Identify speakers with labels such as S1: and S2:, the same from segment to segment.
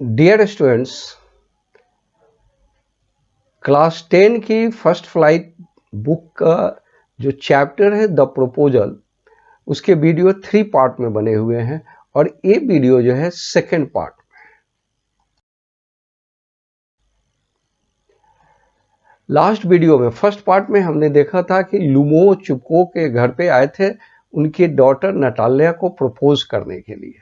S1: Dear students, class 10 की first flight book का जो चैप्टर है द प्रपोजल, उसके वीडियो 3 पार्ट में बने हुए हैं और ये वीडियो जो है सेकंड पार्ट। लास्ट वीडियो में फर्स्ट पार्ट में हमने देखा था कि लुमो चुपको के घर पे आए थे उनके डॉटर नटालिया को प्रपोज करने के लिए,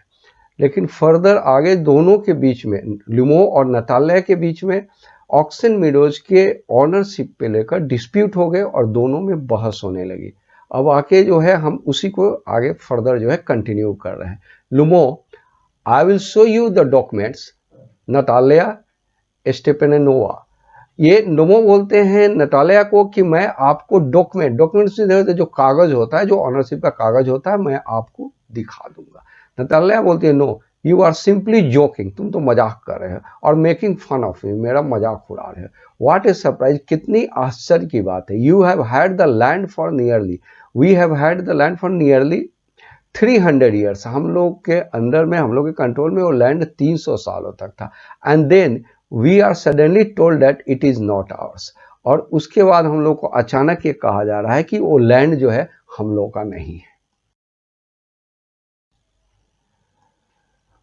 S1: लेकिन फर्दर आगे दोनों के बीच में, लुमो और नटालिया के बीच में ऑक्सन मीडोज के ऑनरशिप पे लेकर डिस्प्यूट हो गए और दोनों में बहस होने लगी। अब आके जो है हम उसी को आगे फर्दर जो है कंटिन्यू कर रहे हैं। Lomov, I will show you the documents. Natalya Stepanovna, ये लुमो बोलते हैं नटालिया को कि मैं आपको डॉक्यूमेंट जो कागज होता है, जो ऑनरशिप का कागज होता है, मैं आपको दिखा दूंगा। नटालिया बोलती है no, you are simply joking, तुम तो मजाक कर रहे हो और मेकिंग फन ऑफ मी, मेरा मजाक उड़ा रहे हो। व्हाट इज सरप्राइज, कितनी आश्चर्य की बात है। You have had the land for nearly, we have had the land for nearly 300 years, हम लोग के अंडर में, हम लोग के कंट्रोल में वो लैंड 300 सालों तक था। And then we are suddenly told that it is not ours, और उसके बाद हम लोग को अचानक ये कहा जा रहा है कि वो लैंड जो है हम लोग का नहीं है।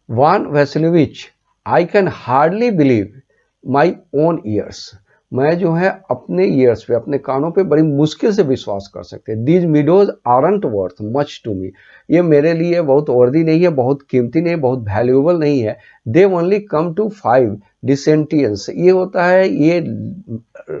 S1: Ivan Vassilevitch, I can hardly believe my own ears, मैं जो है अपने ईयर्स पे, अपने कानों पे बड़ी मुश्किल से विश्वास कर सकते हैं। These meadows aren't worth much to me, ये मेरे लिए बहुत वर्दी नहीं है, बहुत कीमती नहीं, बहुत वैल्यूएबल नहीं है। दे ओनली कम टू 5 डिसेंटियंस, ये होता है, ये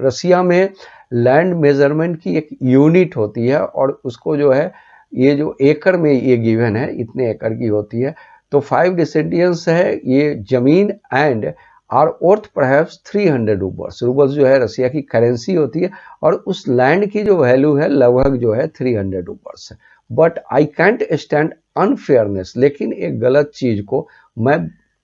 S1: रसिया में लैंड मेजरमेंट की एक यूनिट होती है और उसको जो है ये जो एकड़ में ये गिवन है, इतने एकड़ की होती है। तो 5 डिसेंटियंस है ये जमीन, and are worth perhaps 300 roubles, roubles जो है रसिया की करेंसी होती है और उस लैंड की जो वैल्यू है लगभग जो है 300 रूबल्स है। But I can't stand unfairness, लेकिन एक गलत चीज को मैं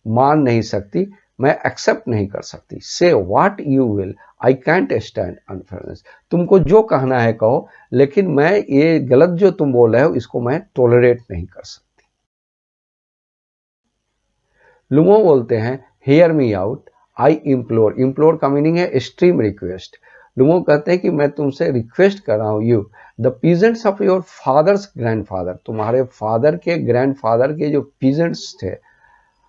S1: मान नहीं सकती, मैं एक्सेप्ट नहीं कर सकती। से what you will, I can't stand unfairness, तुमको जो कहना है कहो, लेकिन मैं ये गलत जो तुम बोल रहे हो इसको मैं टॉलरेट नहीं कर सकती। लुमो बोलते हैं hear me out, I implore, implore का मीनिंग है एक्सट्रीम रिक्वेस्ट। लुमो कहते हैं कि मैं तुमसे रिक्वेस्ट कर रहा हूं, you the peasants of your fathers grandfather, तुम्हारे फादर के ग्रैंडफादर के जो पीजेंट्स थे,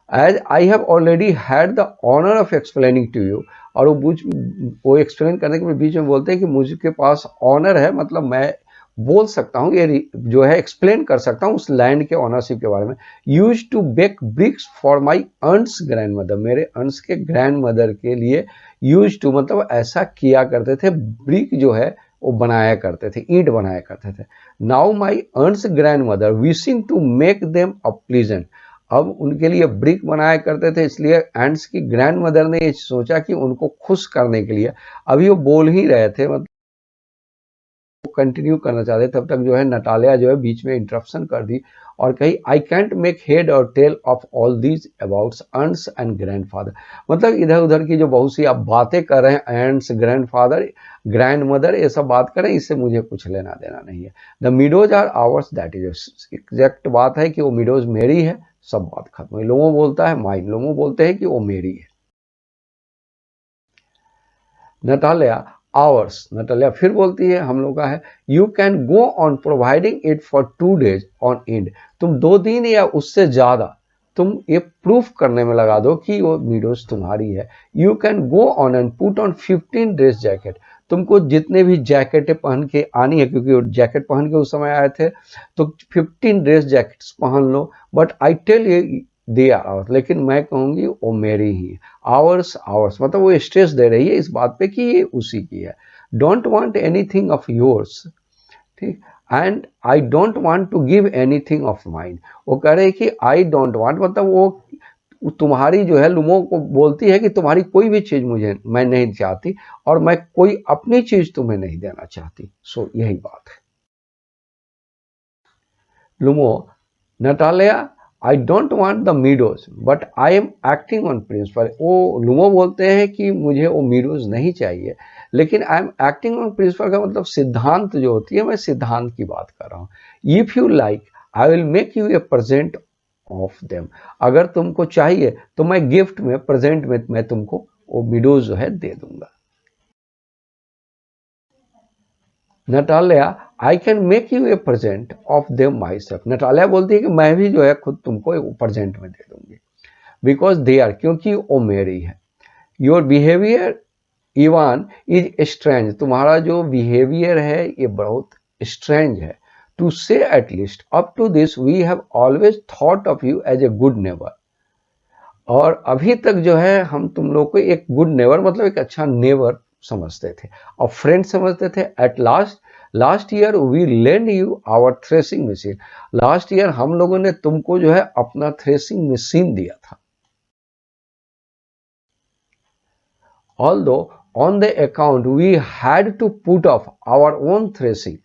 S1: as I have already had the honour of explaining to you, और वो एक्सप्लेन करने के बीच में बोलते हैं कि मुझके पास ऑनर है, मतलब मैं बोल सकता हूँ, ये जो है एक्सप्लेन कर सकता हूँ उस लैंड के ऑनरशिप के बारे में। Used to bake bricks for my aunt's grand मदर, मेरे अंट्स के ग्रैंड मदर के लिए यूज टू मतलब ऐसा किया करते थे, ब्रिक जो है वो बनाया करते थे, ईंट बनाया करते थे। Now my aunt's grand mother wishing to make them a pleasant, अब उनके लिए ब्रिक बनाया करते थे, इसलिए एंट्स की ग्रैंड मदर ने ये सोचा कि उनको खुश करने के लिए, अभी वो बोल ही रहे थे, मतलब कंटिन्यू करना चाहते, तब तक जो है नटालिया जो है बीच में इंटरप्शन कर दी और कही I can't make head or tail of all these about aunts and grandfather, मतलब इधर उधर की जो बहुत सी आप बातें कर रहे हैं, एंट्स, ग्रैंडफादर, ग्रैंड मदर, ये सब बात करें, इससे मुझे कुछ लेना देना नहीं है। The meadows are ours, that is exact बात है कि वो मीडोज मेरी है, सब बात खत्म हुई। लोगों बोलता है माइन, लोगों बोलते हैं कि वो मेरी है। नटालिया आवर्स, नटालिया फिर बोलती है हम लोग का है, you can go on providing it for 2 days on and, तुम 2 दिन या उससे ज्यादा तुम ये प्रूफ करने में लगा दो कि वो मीडोज तुम्हारी है। You can go on and put on 15 dress jacket, तुमको जितने भी जैकेटें पहन के आनी है, क्योंकि वो जैकेट पहन के उस समय आए थे, तो 15 ड्रेस जैकेट्स पहन लो। But I tell you they are ours, लेकिन मैं कहूंगी वो मेरी ही। आवर्स, आवर्स मतलब वो स्ट्रेस दे रही है इस बात पे कि ये उसी की है। Don't want anything of yours, ठीक, and I don't want to give anything of mine, वो कह रहे कि आई डोंट वांट मतलब वो तुम्हारी जो है, लुमो को बोलती है कि तुम्हारी कोई भी चीज मुझे, मैं नहीं चाहती और मैं कोई अपनी चीज तुम्हें नहीं देना चाहती। सो यही बात है। Lomov, Natalya, I don't want the meadows but I am acting on principle, वो लुमो बोलते हैं कि मुझे वो मीडोज नहीं चाहिए, लेकिन I am acting on principle का मतलब सिद्धांत जो होती है, मैं सिद्धांत की बात कर रहा हूँ। If you like I will make you a present of them. अगर तुमको चाहिए तो मैं गिफ्ट में, प्रेजेंट में मैं तुमको वो मीडोज जो है दे दूंगा। Natalia, I can make you a present of them myself. Natalia बोलती है कि मैं भी जो है खुद तुमको प्रेजेंट में दे दूंगी, बिकॉज दे आर, क्योंकि वो मेरी है। Your behaviour Ivan is strange, तुम्हारा जो बिहेवियर है ये बहुत स्ट्रेंज है। To say at least up to this we have always thought of you as a good neighbour. और अभी तक जो है हम तुम लोग को एक गुड नेबर मतलब एक अच्छा नेबर समझते थे और फ्रेंड समझते थे। At last year we lend you our threshing machine. Last year हम लोगों ने तुमको जो है अपना थ्रेसिंग मशीन दिया था। Although on the account we had to put off our own threshing।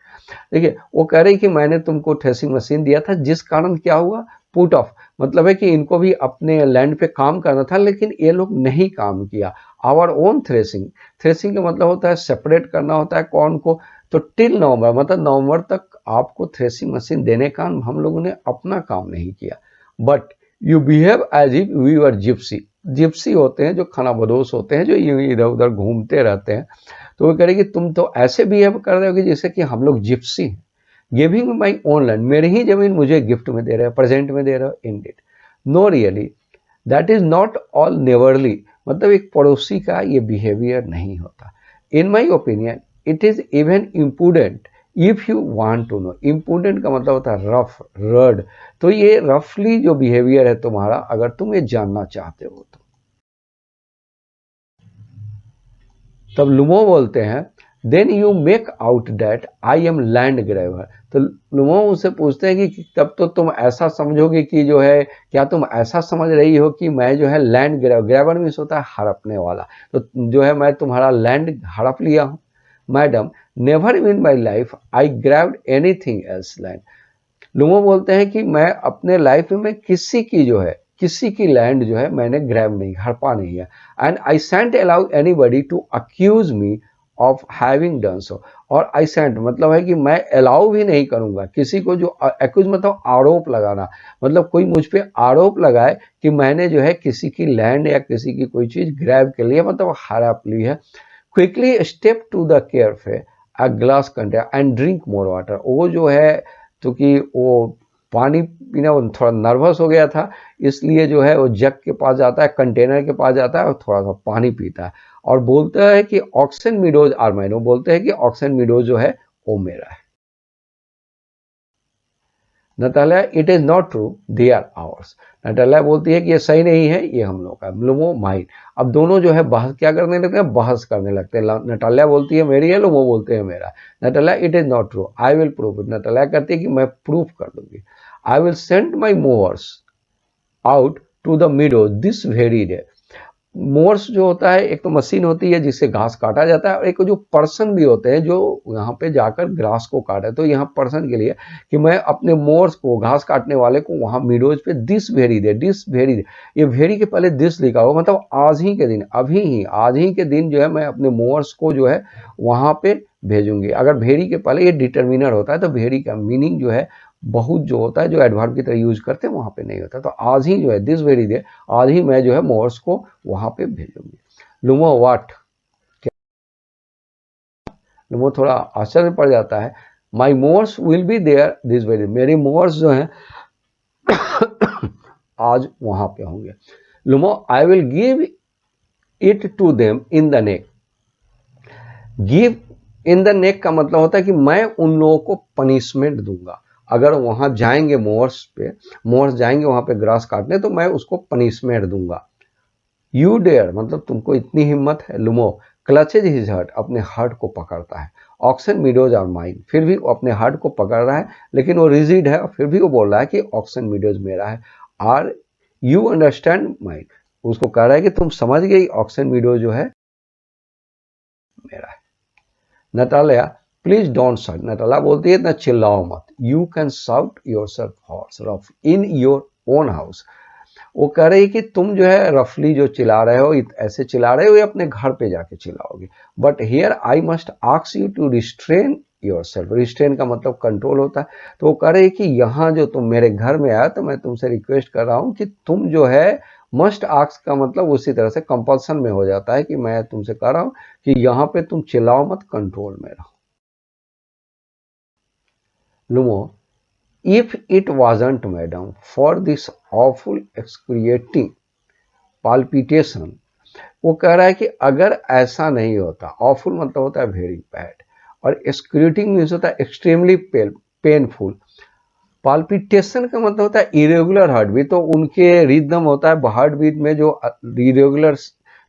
S1: देखिए वो कह रही कि मैंने तुमको थ्रेसिंग मशीन दिया था, जिस कारण क्या हुआ, पुट ऑफ मतलब है कि इनको भी अपने लैंड पे काम करना था, लेकिन ये लोग नहीं काम किया। आवर ओन थ्रेसिंग, थ्रेसिंग का मतलब होता है सेपरेट करना होता है कौन को, तो टिल नवंबर मतलब नवंबर तक आपको थ्रेसिंग मशीन देने का हम लोगों ने अपना काम नहीं किया। But you behave as if we were gypsy. Gypsy होते हैं जो खानाबदोश होते हैं, जो इधर उधर घूमते रहते हैं। तो वो कह रहे कि तुम तो ऐसे बिहेव कर रहे हो कि जैसे कि हम लोग जिप्सी हैं। गिविंग माई ओन लैंड, मेरी ही जमीन मुझे गिफ्ट में दे रहे हो, प्रेजेंट में दे रहे हो। Indeed no really that is not at नेबरली, मतलब एक पड़ोसी का ये बिहेवियर नहीं होता। In my opinion it is even imprudent if you want to know. Imprudent का मतलब होता है रफ, रड। तो ये रफली जो बिहेवियर है तुम्हारा, अगर तुम ये जानना चाहते हो तो। तब लुमो बोलते हैं then you make out that I am land grabber. तो लुमो उनसे पूछते हैं कि तब तो तुम ऐसा समझोगे कि जो है, क्या तुम ऐसा समझ रही हो कि मैं जो है लैंड ग्रैबर, ग्रैबर मीन्स होता है हड़पने वाला, तो जो है मैं तुम्हारा लैंड हड़प लिया हूं। Madam never in my life I grabbed anything else land. Lomov बोलते हैं कि मैं अपने लाइफ में किसी की जो है, किसी की लैंड जो है मैंने ग्रैब नहीं, हड़पा नहीं है। And I can't allow anybody to accuse me of having done so. और आई सेंट मतलब है कि मैं अलाउ भी नहीं करूंगा किसी को, जो एक्यूज मतलब आरोप लगाना, मतलब कोई मुझ पे आरोप लगाए कि मैंने जो है किसी की लैंड या किसी की कोई चीज ग्रैब के लिए मतलब हड़प ली है। Quickly step to the carafe a glass container and drink more water. वो जो है क्योंकि वो पानी पीना थोड़ा नर्वस हो गया था, इसलिए जो है वो जग के पास जाता है, कंटेनर के पास जाता है और थोड़ा सा पानी पीता है और बोलता है कि ऑक्सन मीडोज आर माइन। वो बोलते हैं कि ऑक्सन मीडोज जो है वो मेरा है। Natalia it is not true they are ours. Natalia बोलती है कि ये सही नहीं है, ये हम लोग का, लुमो माइन। अब दोनों जो है बहस क्या करने लगते हैं, बहस करने लगते हैं। नटालिया बोलती है मेरी है, लुमो बोलते हैं मेरा। Natalia it is not true I will prove it. Natalia कहती है कि मैं प्रूफ कर दूंगी। I will send my mowers out to the meadow this very day. Mowers जो होता है, एक तो मशीन होती है जिससे घास काटा जाता है, और एक जो पर्सन भी होते हैं जो यहाँ पे जाकर घास को काटे। तो यहाँ पर्सन के लिए कि मैं अपने मोर्स को, घास काटने वाले को वहां मीडोज पे this very day, this very day, ये वेरी के पहले दिस लिखा हो, मतलब आज ही के दिन, अभी ही आज ही के दिन जो है मैं अपने मोर्स को जो है वहां पे भेजूंगी। अगर भेड़ी के पहले ये डिटर्मिनर होता है तो भेड़ी का मीनिंग जो है बहुत जो होता है, जो एडवर्ब की तरह यूज करते हैं वहां पे नहीं होता। तो आज ही जो है दिस वेरी डे, आज ही मैं जो है मोर्स को वहां पे भेजूंगी। लुमो वाट, लुमो थोड़ा आश्चर्य पड़ जाता है। My mowers will be there this very, मेरी मोर्स जो है आज वहां पे होंगे। Lomov I will give it to them in the neck. Give in the neck का मतलब होता है कि मैं उन लोगों को पनिशमेंट दूंगा। अगर वहां जाएंगे मोर्स पे, मोर्स जाएंगे वहां पे ग्रास काटने, तो मैं उसको पनिशमेंट दूंगा। यू डेयर मतलब तुमको इतनी हिम्मत है। लुमो क्लचेज हिज हर्ट, अपने हर्ट को पकड़ता है। ऑक्सन मीडोज आर माइन, फिर भी वो अपने हर्ट को पकड़ रहा है, लेकिन वो रिजिड है, फिर भी वो बोल रहा है कि ऑक्सन मीडोज मेरा है। आर यू अंडरस्टैंड माइन, उसको कह रहा है कि तुम समझ गई ऑक्सन मीडोज जो है मेरा है। Natalia please don't shout. Natalia बोलती है ना चिल्लाओ मत। You can shout yourself hoarse rough in your own house. वो कह रही कि तुम जो है रफली जो चिल्ला रहे हो, ऐसे चिल्ला रहे हो, ये अपने घर पे जाके चिल्लाओगे। But here I must ask you to restrain yourself. Restrain का मतलब कंट्रोल होता है। तो वो कह रहे हैं कि यहाँ जो तुम मेरे घर में आया तो मैं तुमसे रिक्वेस्ट कर रहा हूँ कि तुम जो है मस्ट आस्क का मतलब उसी तरह से कंपल्सन में हो जाता है कि मैं तुमसे कह रहा हूँ कि यहाँ पे तुम चिल्लाओ मत, कंट्रोल में रहो। लुमो, if it wasn't madam for this awful excruciating palpitation, वो कह रहा है कि अगर ऐसा नहीं होता, awful मतलब होता है वेरी बैड, और excruciating मीन्स होता है एक्सट्रीमली पेनफुल, पाल्पिटेशन का मतलब होता है इरेगुलर हार्ट बीट। तो उनके रिदम होता है हार्ट बीट में जो इरेगुलर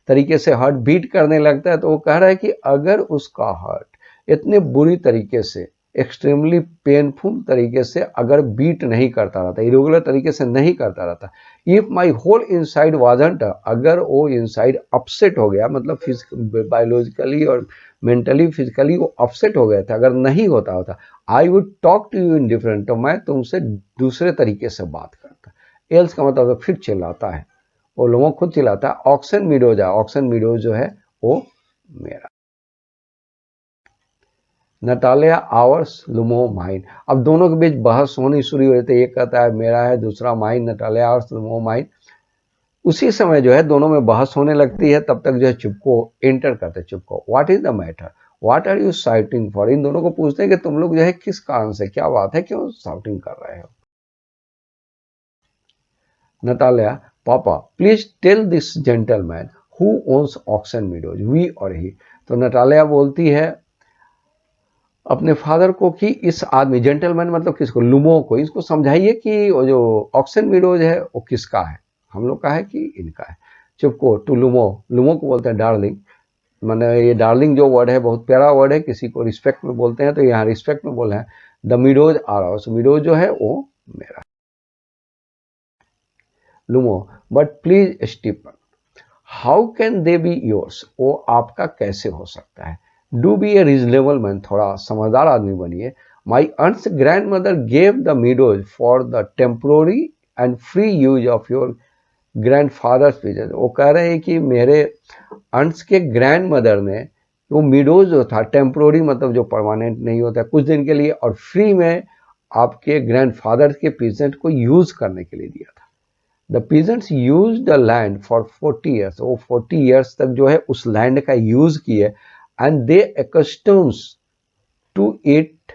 S1: तरीके से हार्ट बीट करने लगता है। तो वो कह रहा है कि अगर उसका हार्ट इतने बुरी तरीके से एक्सट्रीमली पेनफुल तरीके से अगर बीट नहीं करता रहता, इरेगुलर तरीके से नहीं करता रहता, if my whole inside wasn't, अगर वो इनसाइड अपसेट हो गया, मतलब बायोलॉजिकली और मेंटली फिजिकली वो अपसेट हो गया था, अगर नहीं होता I would talk to you in different, तो मैं तुमसे दूसरे तरीके से बात करता। एल्स का मतलब फिर चिल्लाता है, वो लोगों खुद चिल्लाता है। ऑक्सन मीडोज है, ऑक्सन मीडोज जो है वो मेरा। Natalya ours, Lomov mine. अब दोनों के बीच बहस होनी शुरू हो जाती है, एक कहता है मेरा है, दूसरा mine. Natalya ours, Lomov mine. उसी समय जो है दोनों में बहस होने लगती है। तब तक जो है चुपको एंटर करते, Chubukov what is the matter, what are you shouting for. इन दोनों को पूछते हैं कि तुम लोग जो है किस कारण से, क्या बात है, क्यों शाउटिंग कर रहे हो। Natalia, papa please tell this gentleman who owns Oxen Meadows, we और ही। तो नटालिया बोलती है अपने फादर को कि इस आदमी, जेंटलमैन मतलब किसको, लुमो को, इसको समझाइए कि वो जो ऑक्सन मीडोज है वो किसका है, हम लोग का है कि इनका है। चुपको टू लुमो, लुमो को बोलते हैं डार्लिंग। मैंने ये डार्लिंग जो वर्ड है बहुत प्यारा वर्ड है, किसी को रिस्पेक्ट में बोलते हैं, तो यहाँ रिस्पेक्ट में बोल रहे हैं the meadows are ours, meadows जो है वो मेरा। Lomov, but please Stephen how can they be yours, वो आपका कैसे हो सकता है। Do be a reasonable man, थोड़ा समझदार आदमी बनिए। My aunt's grand mother gave the meadows for the temporary and free use of your grandfather's peasants. वो कह रहे हैं कि मेरे अंट्स के ग्रैंड मदर ने वो मिडोज जो था, टेम्पोररी मतलब जो परमानेंट नहीं होता, कुछ दिन के लिए, और फ्री में आपके ग्रैंड फादर के पीजेंट को यूज करने के लिए दिया था। The peasants use the land for 40 years, वो 40 ईयर्स तक जो है उस लैंड का यूज किए, and they accustomed to it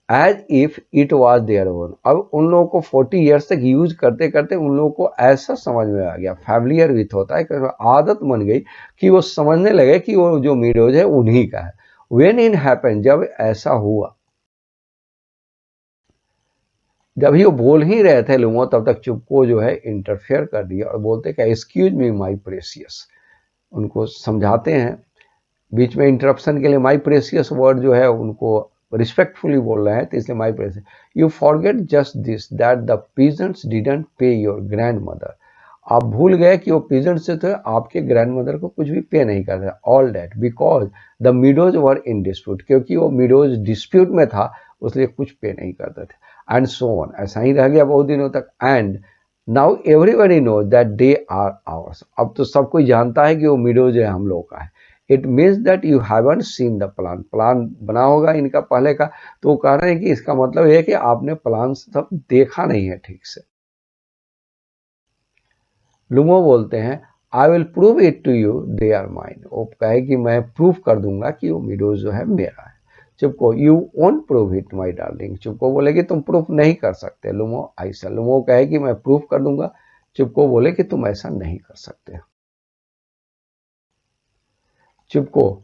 S1: as if it was their own. अब उन लोगों को 40 ईयर्स तक यूज करते करते उन लोगों को ऐसा समझ में आ गया, फैमिलियर विथ होता है, आदत बन गई कि वो समझने लगे कि वो जो मिडोज है उन्हीं का है। व्हेन इन हैपन, जब ऐसा हुआ, जब ही वो बोल ही रहे थे लुमो, तब तक चुपको जो है इंटरफेयर कर दिया और बोलते कि एक्सक्यूज मी माई प्रेसियस। उनको समझाते हैं, बीच में इंटरप्शन के लिए माई प्रेसियस वर्ड जो है उनको रिस्पेक्टफुली बोल रहे हैं, तो इसलिए my precious, you forget just this that the peasants didn't pay your grandmother. आप भूल गए कि वो पीजेंट्स जो थे आपके ग्रैंड मदर को कुछ भी पे नहीं करते। All that because the meadows were in dispute, क्योंकि वो मिडोज डिस्प्यूट में था, उसलिए कुछ पे नहीं करते थे। एंड सो ऑन, ऐसा ही रह गया बहुत दिनों तक। And now everybody know that they are ours, अब तो सब कोई जानता है कि वो मिडोज है हम लोग का है। It means that you haven't seen the plan, plan बना होगा इनका पहले का, तो वो कह रहे हैं कि इसका मतलब ये है कि आपने प्लान सब देखा नहीं है ठीक से। लुमो बोलते हैं I will prove it to you they are mine, वो कहे कि मैं प्रूव कर दूंगा कि वो मिडोज जो है मेरा है। चुपको, you won't prove it my darling, चुपको बोले कि तुम प्रूफ नहीं कर सकते। लुमो ऐसा, लुमो कहे कि मैं प्रूफ कर दूंगा, चुपको बोले कि तुम ऐसा नहीं कर सकते। चुपको,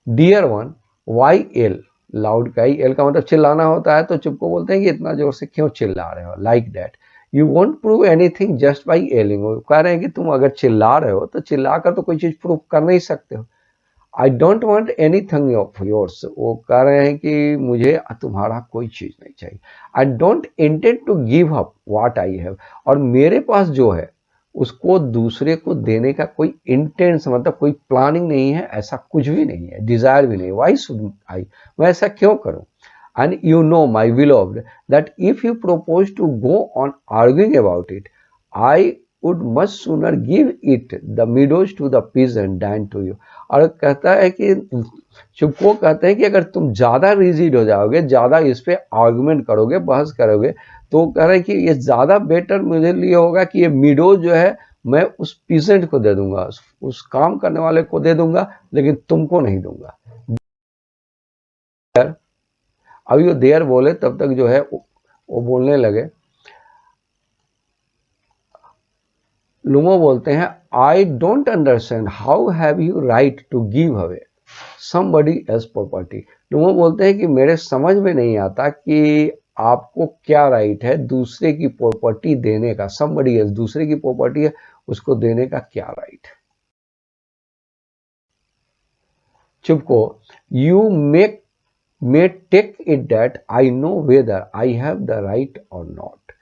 S1: dear one Y L, loud का ही एल का मतलब चिल्लाना होता है, तो चुपको बोलते हैं कि इतना जोर से क्यों चिल्ला रहे हो, like that you won't prove anything just by yelling. वो कह रहे हैं कि तुम अगर चिल्ला रहे हो तो चिल्ला कर तो कोई चीज प्रूफ कर नहीं सकते हो। I don't want any thing of yours, वो कह रहे हैं कि मुझे तुम्हारा कोई चीज नहीं चाहिए। I don't intend to give up what I have, और मेरे पास जो है उसको दूसरे को देने का कोई इंटेंस मतलब कोई प्लानिंग नहीं है, ऐसा कुछ भी नहीं है, डिजायर भी नहीं। वाई शुड आई, मैं ऐसा क्यों करूं। And you know my beloved that if you propose to go on arguing about it, I would much sooner give it the meadows to the peasant than to you। और कहता है कि चुपको कहते हैं कि अगर तुम ज़्यादा रिजिड हो जाओगे, ज़्यादा इस पे आर्गुमेंट करोगे, बहस करोगे, तो कह रहे हैं कि ये ज़्यादा बेटर मेरे लिए होगा कि ये मीडोज जो है मैं उस पीसेंट को दे दूंगा, उस काम करने वाले को दे दूंगा, लेकिन तुमको नहीं दूंगा। अब ये देयर बोले तब तक जो है वो बोलने लगे। लुमो बोलते हैं I don't understand how have you right to give away somebody as property. Lomov बोलते हैं कि मेरे समझ में नहीं आता कि आपको क्या राइट है दूसरे की प्रॉपर्टी देने का। समबडी एज दूसरे की प्रॉपर्टी है, उसको देने का क्या राइट है। चुपको you may take it that I know whether I have the right और नॉट।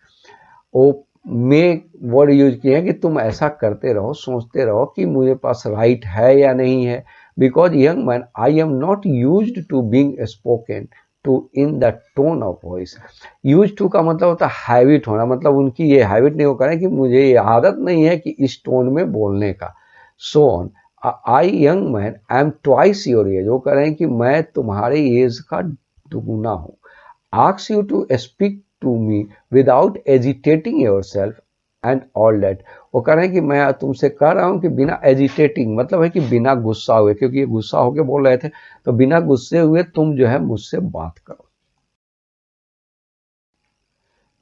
S1: ओ में वर्ड यूज किए हैं कि तुम ऐसा करते रहो, सोचते रहो कि मुझे पास राइट है या नहीं है। Because young man I am not used to being spoken to in the tone of voice. Use to का मतलब होता है हैबिट होना, मतलब उनकी ये हैबिट नहीं हो करें कि मुझे ये आदत नहीं है कि इस टोन में बोलने का। So on I young man I M twice your age. वो कह रहे हैं कि मैं तुम्हारे एज का दुगुना हूँ। Ask you to speak to me without agitating yourself and all that. वो कह रहे हैं कि मैं तुमसे कह रहा हूं कि बिना एजिटेटिंग मतलब है कि बिना गुस्सा हुए, क्योंकि ये गुस्सा होके बोल रहे थे, तो बिना गुस्से हुए तुम जो है मुझसे बात करो।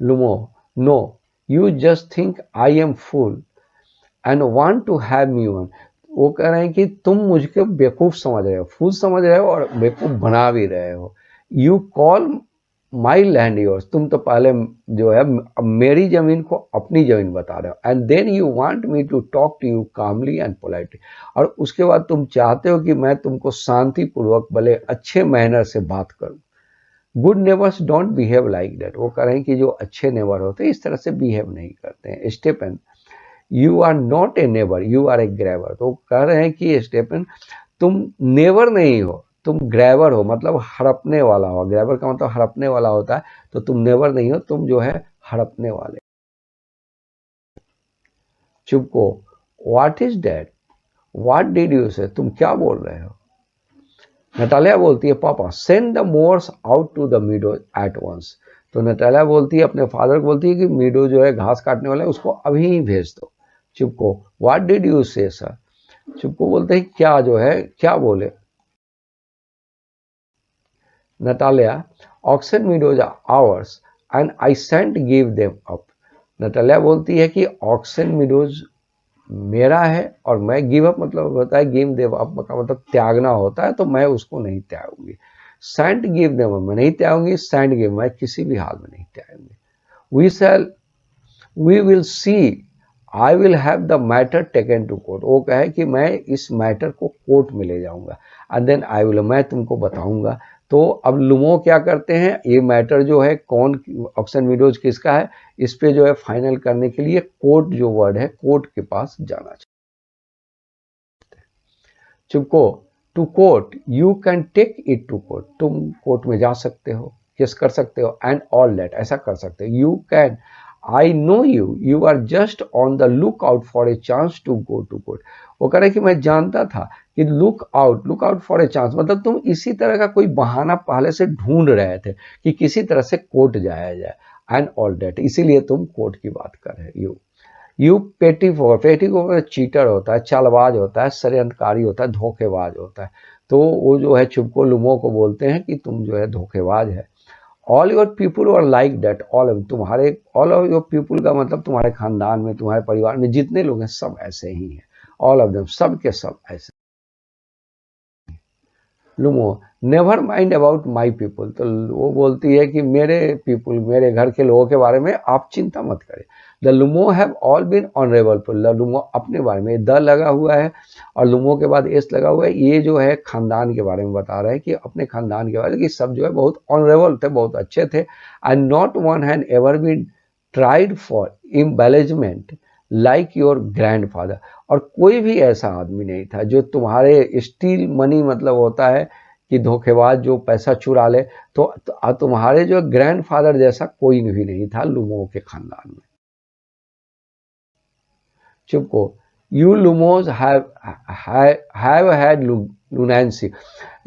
S1: Lomov no you just think I am fool and want to have me on. वो कह रहे हैं कि तुम मुझको बेवकूफ समझ रहे हो, फूल समझ रहे हो और बेवकूफ बना भी रहे हो। You call my land yours. तुम तो पहले जो है मेरी जमीन को अपनी जमीन बता रहे हो। And then you want me to talk to you calmly and politely. और उसके बाद तुम चाहते हो कि मैं तुमको शांतिपूर्वक भले अच्छे मैनर से बात करूं। Good neighbours don't behave like that. वो कह रहे हैं कि जो अच्छे नेबर होते हैं इस तरह से बिहेव नहीं करते हैं। Stefan you are not a neighbour you are a grabber. तो कह रहे हैं कि स्टेफन तुम नेबर नहीं हो, तुम ग्रैबर हो, मतलब हड़पने वाला हो। ग्रैबर का मतलब हड़पने वाला होता है, तो तुम नेबर नहीं हो, तुम जो है हड़पने वाले। चुपको what is that what did you से। तुम क्या बोल रहे हो। नटालिया बोलती है papa send the mowers out to the meadow at once. तो नटालिया बोलती है अपने फादर को, बोलती है कि मीडो जो है घास काटने वाला है उसको अभी ही भेज दो। चुपको what did you say sir. चुपको बोलते हैं क्या जो है क्या बोले। Natalia, Oxen Meadows are ours and I can't give them up. Natalia बोलती है कि ऑक्सन मीडोज मेरा है और मैं गिव अप मतलब होता है गिव देम अप का मतलब त्यागना होता है, तो मैं उसको नहीं त्यागूंगी। सेंट गिव देम अप मैं नहीं त्यागूंगी, सेंट गिव मैं किसी भी हाल में नहीं त्यागूंगी। We will see I will have the matter taken to court. वो कहे कि मैं इस मैटर को कोर्ट में ले जाऊंगा एंड देन आई विल मैं तुमको बताऊंगा। तो अब लुमो क्या करते हैं, ये मैटर जो है कौन ऑक्सन मीडोज किसका है, इस पे जो है फाइनल करने के लिए कोर्ट जो वर्ड है कोर्ट के पास जाना चाहिए। चुपको to court you can take it to court. तुम कोर्ट में जा सकते हो, केस कर सकते हो एंड ऑल दैट ऐसा कर सकते हो। You can I know you are just on the look out for a chance to go to court. वो कह रहे कि मैं जानता था कि look out for a chance मतलब तुम इसी तरह का कोई बहाना पहले से ढूंढ रहे थे कि किसी तरह से कोर्ट जाया जाए एंड ऑल दैट, इसीलिए तुम कोर्ट की बात कर रहे हो। यू पेटी को चीटर होता है, चालबाज होता है, षड्यंत्रकारी होता है, धोखेबाज होता है। तो वो जो है चुपको लुमो को बोलते हैं कि तुम जो है धोखेबाज है। All your people are like that. तुम्हारे ऑल ऑफ योर पीपुल का मतलब तुम्हारे खानदान में तुम्हारे परिवार में जितने लोग हैं सब ऐसे ही हैं। ऑल ऑफ देम सब के सब ऐसे। Lomov never mind about my people. तो वो बोलती है कि मेरे पीपुल मेरे घर के लोगों के बारे में आप चिंता मत करें। The Lomov have all been honourable. Lomov अपने बारे में द लगा हुआ है और लुमो के बाद एस लगा हुआ है। ये जो है खानदान के बारे में बता रहे हैं कि अपने खानदान के बारे में कि सब जो है बहुत ऑनरेबल थे, बहुत अच्छे थे। And not one had ever been tried for embellishment like your grandfather. और कोई भी ऐसा आदमी नहीं था जो तुम्हारे स्टील मनी मतलब होता है कि धोखेबाज जो पैसा चुरा ले, तो तुम्हारे जो ग्रैंडफादर जैसा कोई भी नहीं था लुमो के खानदान में। Chubukov, you Lomovs have had lunacy.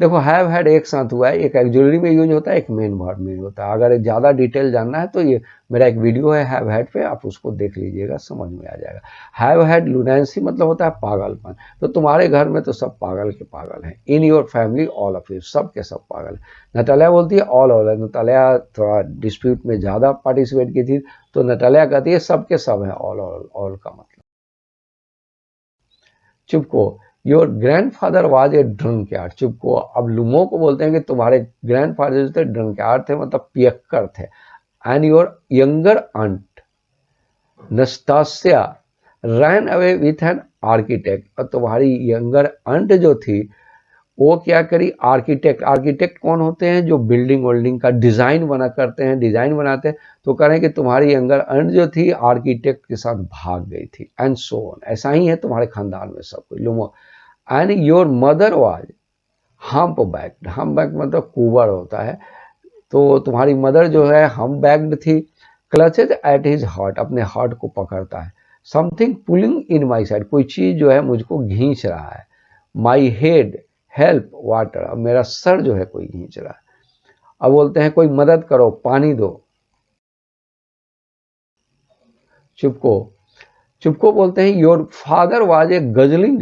S1: देखो हैव हैड एक साथ हुआ है, एक एक्जुलरी में यूज होता है, एक मेन वर्ब में यूज होता है। अगर ज़्यादा डिटेल जानना है तो ये मेरा एक वीडियो है हैव हैड पे, आप उसको देख लीजिएगा, समझ में आ जाएगा। हैव हैड लुनेंसी मतलब होता है पागलपन। तो तुम्हारे घर में तो सब पागल के पागल हैं। In your family all of you, सब के सब पागल है। नटालिया बोलती है ऑल। नटालिया थोड़ा डिस्प्यूट में ज़्यादा पार्टिसिपेट की थी, तो नटालिया कहती है सब के सब है, ऑल का मतलब। Chubukov, your grandfather was a drunkard. Chubukov, अब लुमो को बोलते हैं कि तुम्हारे ग्रैंडफादर जो थे ड्रंकयार्ड थे, मतलब पियक्कर थे। And your younger aunt Nastasya ran away with an architect. और तुम्हारी यंगर आंट जो थी वो क्या करी, आर्किटेक्ट। आर्किटेक्ट कौन होते हैं, जो बिल्डिंग वोल्डिंग का डिजाइन बना करते हैं, डिजाइन बनाते हैं। तो कह रहे हैं कि तुम्हारी यंगर आंट जो थी आर्किटेक्ट के साथ भाग गई थी, एंड सो ऑन। ऐसा ही है तुम्हारे खानदान में सब कुछ। Lomov, and your mother was hump backed. Hump back मतलब कुंवर होता है। तो तुम्हारी मदर जो है हम्प बैक्ड थी। क्लचेज एट हिज हार्ट, अपने हार्ट को पकड़ता है। Something pulling in my side, कोई चीज जो है मुझको खींच रहा है। माई हेड हेल्प वाटर, अब मेरा सर जो है कोई खींच रहा है। अब बोलते हैं कोई मदद करो, पानी दो। चुपको, चुपको बोलते हैं your father was a guzzling.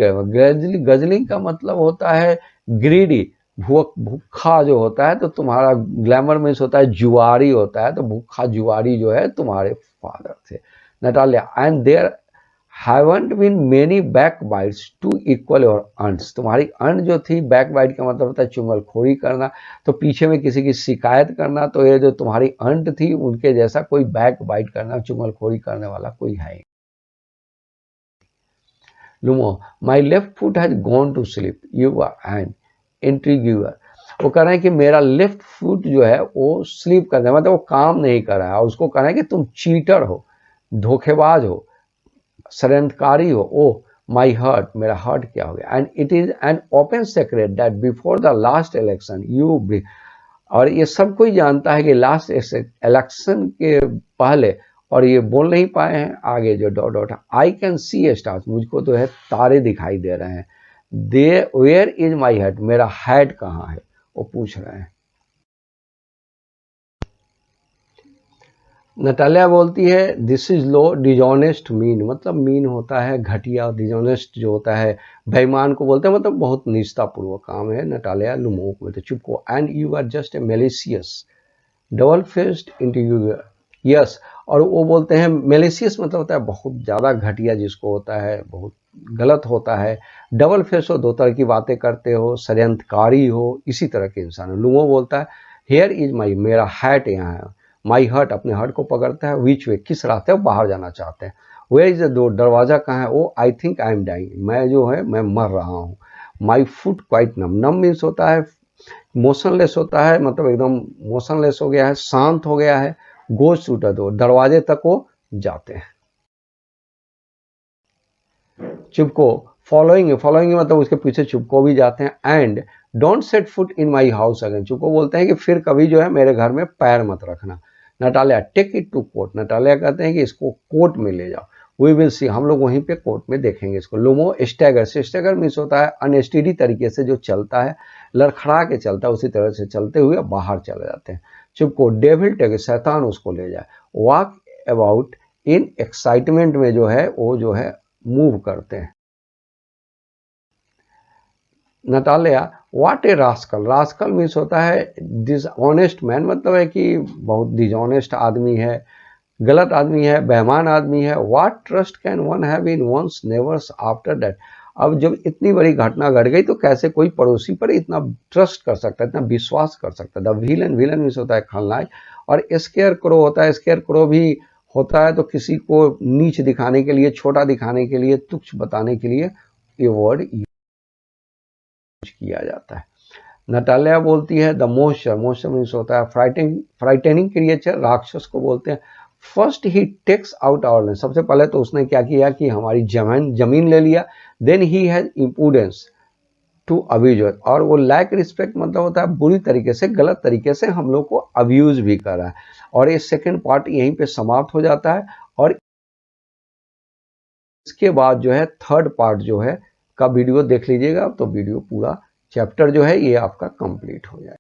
S1: Guzzling का मतलब होता है ग्रीडी, भूखा जो होता है। तो तुम्हारा ग्लैमर में होता है जुआरी होता है, तो भूखा जुआरी जो है तुम्हारे फादर थे। Natalia, and there haven't been many back bites to equal your earns. तुम्हारी अर्न जो थी, बैक बाइट का मतलब होता है चुंगलखोरी करना, तो पीछे में किसी की शिकायत करना। तो ये जो तुम्हारी अंट थी उनके जैसा कोई बैक बाइट करना, चुंगलखोरी करने वाला कोई है। Lomov, my left foot has gone to sleep, you are an intriguer. वो कह रहे हैं कि मेरा लेफ्ट फुट जो है वो स्लीप कर रहा है, मतलब वो काम नहीं कर रहा है। उसको कह रहे हैं कि तुम चीटर हो, धोखेबाज हो, षड्यंत्रकारी हो। ओ माई हार्ट, मेरा हार्ट क्या हो गया। And it is an open secret that before the last election you, और ये सब कोई जानता है कि लास्ट इलेक्शन के पहले, और ये बोल नहीं पाए हैं आगे जो dot dot, I can see stars, मुझको तो है तारे दिखाई दे रहे हैं। दे वेयर इज माई हेड, मेरा हेड कहाँ है, वो पूछ रहे हैं। नटालिया बोलती है this is low dishonest mean, मतलब मीन होता है घटिया, डिजॉनेस्ट जो होता है बेईमान को बोलते हैं, मतलब बहुत निष्ठापूर्वक काम है। नटालिया लुमो को बोलते चुपको, and you are just a malicious double faced intriguer. Yes, और वो बोलते हैं मेलिशियस मतलब होता है बहुत ज़्यादा घटिया, जिसको होता है बहुत गलत होता है। डबल फेस हो, दो तरह की बातें करते हो, षड्यंत्रकारी हो, इसी तरह के इंसान है। लुमो बोलता है हेयर इज माई, मेरा हैट यहाँ है। माई हर्ट, अपने हर्ट को पकड़ता है। विच वे, किस रास्ते हो, बाहर जाना चाहते हैं। वेयर इज द डोर, दरवाजा कहाँ है। Oh I think I am dying, मैं जो है मैं मर रहा हूँ। My foot quite numb, numb means होता है मोशनलेस होता है, मतलब एकदम मोशनलेस हो गया है, शांत हो गया है। गोज टू द डोर, दरवाजे तक वो जाते हैं। चुपको, फॉलोइंग, फॉलोइंग मतलब उसके पीछे चुपको भी जाते हैं। And don't set foot in my house again, चुपको बोलते हैं कि फिर कभी जो है मेरे घर में पैर मत रखना। Natalia, take it to court, Natalia कहते हैं कि इसको कोर्ट में ले जाओ। वी विल सी, हम लोग वहीं पे कोर्ट में देखेंगे इसको। लुमो, स्टैगर, स्टैगर मीन्स होता है अनस्टेडी तरीके से जो चलता है, लड़खड़ा के चलता है, उसी तरह से चलते हुए बाहर चले जाते हैं। चुपको, डेविल टेक, शैतान उसको ले जाए। वॉक अबाउट इन एक्साइटमेंट में जो है वो जो है मूव करते हैं। Natalia, what a rascal, rascal means होता है डिसऑनेस्ट मैन, मतलब है कि बहुत डिसऑनेस्ट आदमी है, गलत आदमी है, बेईमान आदमी है। What trust can one have in one's neighbours after that, अब जब इतनी बड़ी घटना घट गई तो कैसे कोई पड़ोसी पर इतना ट्रस्ट कर सकता है, इतना विश्वास कर सकता है। द विलन, विलन मीन्स होता है खलनायक। और स्केयर क्रो होता है, स्केयर क्रो भी होता है तो किसी को नीच दिखाने के लिए, छोटा दिखाने के लिए, तुच्छ बताने के लिए ये वर्ड किया जाता है। नटालिया बोलती है द मोस्टर, मोस्टर मीन्स होता है फ्राइटेनिंग क्रिएचर, राक्षस को बोलते हैं। First he takes out our land, सबसे पहले तो उसने क्या किया कि हमारी जमीन ले लिया। Then he has impudence to abuse, और वो लैक रिस्पेक्ट मतलब होता है बुरी तरीके से, गलत तरीके से हम लोग को अब्यूज भी कर रहा है। और ये सेकेंड पार्ट यहीं पे समाप्त हो जाता है। और इसके बाद जो है थर्ड पार्ट जो है का वीडियो देख लीजिएगा, तो वीडियो पूरा चैप्टर जो है ये आपका कंप्लीट हो जाएगा।